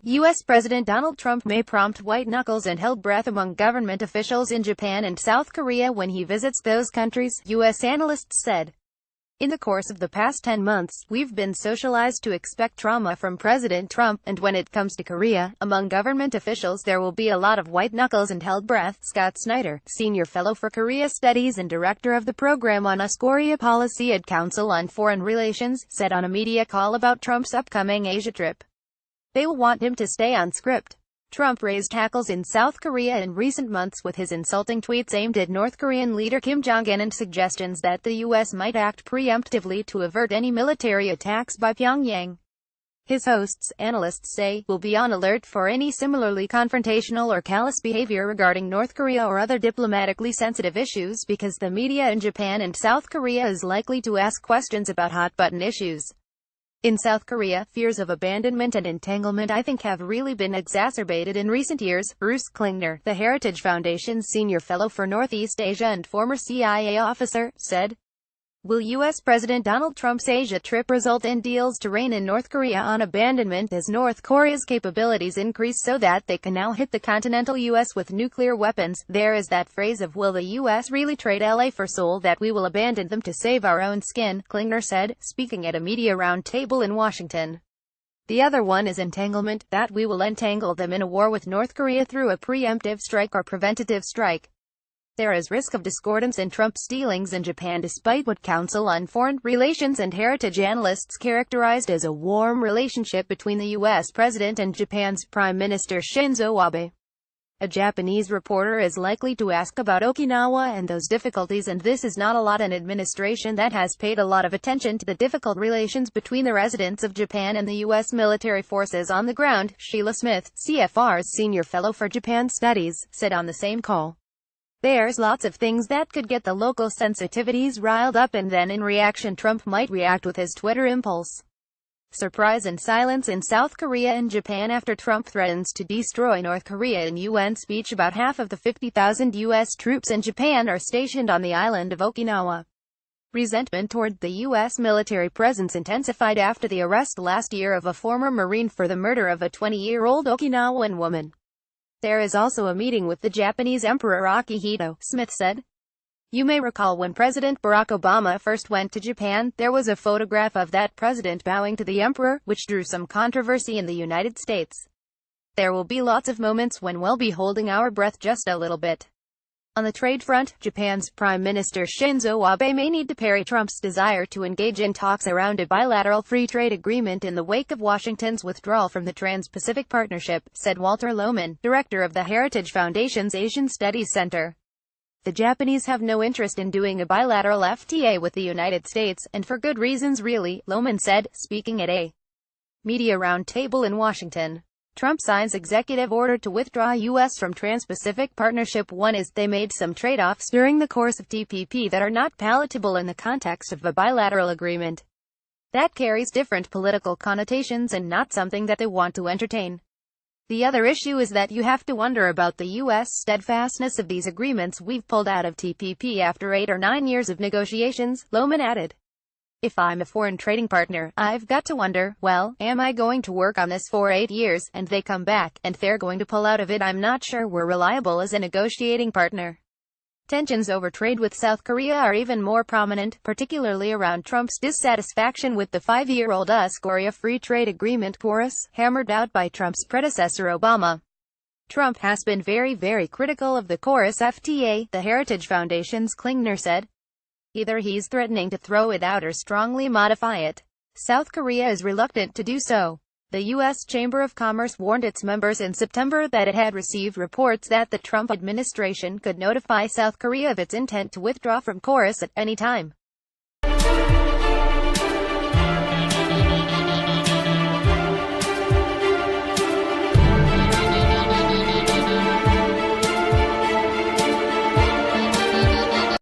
U.S. President Donald Trump may prompt white knuckles and held breath among government officials in Japan and South Korea when he visits those countries, U.S. analysts said. In the course of the past 10 months, we've been socialized to expect trauma from President Trump, and when it comes to Korea, among government officials there will be a lot of white knuckles and held breath, Scott Snyder, senior fellow for Korea Studies and director of the program on US Korea policy at Council on Foreign Relations, said on a media call about Trump's upcoming Asia trip. They will want him to stay on script. Trump raised hackles in South Korea in recent months with his insulting tweets aimed at North Korean leader Kim Jong-un and suggestions that the U.S. might act preemptively to avert any military attacks by Pyongyang. His hosts, analysts say, will be on alert for any similarly confrontational or callous behavior regarding North Korea or other diplomatically sensitive issues because the media in Japan and South Korea is likely to ask questions about hot-button issues. In South Korea, fears of abandonment and entanglement I think have really been exacerbated in recent years, Bruce Klingner, the Heritage Foundation's senior fellow for Northeast Asia and former CIA officer, said. Will U.S. President Donald Trump's Asia trip result in deals to rein in North Korea on abandonment as North Korea's capabilities increase so that they can now hit the continental U.S. with nuclear weapons? There is that phrase of will the U.S. really trade LA for Seoul that we will abandon them to save our own skin, Klingner said, speaking at a media roundtable in Washington. The other one is entanglement, that we will entangle them in a war with North Korea through a preemptive strike or preventative strike. There is risk of discordance in Trump's dealings in Japan despite what Council on Foreign Relations and Heritage analysts characterized as a warm relationship between the U.S. President and Japan's Prime Minister Shinzo Abe. A Japanese reporter is likely to ask about Okinawa and those difficulties, and this is not a lot an administration that has paid a lot of attention to the difficult relations between the residents of Japan and the U.S. military forces on the ground, Sheila Smith, CFR's senior fellow for Japan Studies, said on the same call. There's lots of things that could get the local sensitivities riled up, and then in reaction Trump might react with his Twitter impulse. Surprise and silence in South Korea and Japan after Trump threatens to destroy North Korea in UN speech. About half of the 50,000 U.S. troops in Japan are stationed on the island of Okinawa. Resentment toward the U.S. military presence intensified after the arrest last year of a former Marine for the murder of a 20-year-old Okinawan woman. There is also a meeting with the Japanese Emperor Akihito, Smith said. You may recall when President Barack Obama first went to Japan, there was a photograph of that president bowing to the emperor, which drew some controversy in the United States. There will be lots of moments when we'll be holding our breath just a little bit. On the trade front, Japan's Prime Minister Shinzo Abe may need to parry Trump's desire to engage in talks around a bilateral free trade agreement in the wake of Washington's withdrawal from the Trans-Pacific Partnership, said Walter Lohman, director of the Heritage Foundation's Asian Studies Center. The Japanese have no interest in doing a bilateral FTA with the United States, and for good reasons really, Lohman said, speaking at a media roundtable in Washington. Trump signs executive order to withdraw U.S. from Trans-Pacific Partnership. One is, they made some trade-offs during the course of TPP that are not palatable in the context of a bilateral agreement. That carries different political connotations and not something that they want to entertain. The other issue is that you have to wonder about the U.S. steadfastness of these agreements. We've pulled out of TPP after 8 or 9 years of negotiations, Lohman added. If I'm a foreign trading partner, I've got to wonder, well, am I going to work on this for 8 years, and they come back, and they're going to pull out of it? I'm not sure we're reliable as a negotiating partner. Tensions over trade with South Korea are even more prominent, particularly around Trump's dissatisfaction with the 5-year-old US Korea Free Trade Agreement chorus, hammered out by Trump's predecessor Obama. Trump has been very critical of the chorus FTA, the Heritage Foundation's Klingner said. Either he's threatening to throw it out or strongly modify it. South Korea is reluctant to do so. The U.S. Chamber of Commerce warned its members in September that it had received reports that the Trump administration could notify South Korea of its intent to withdraw from chorus at any time.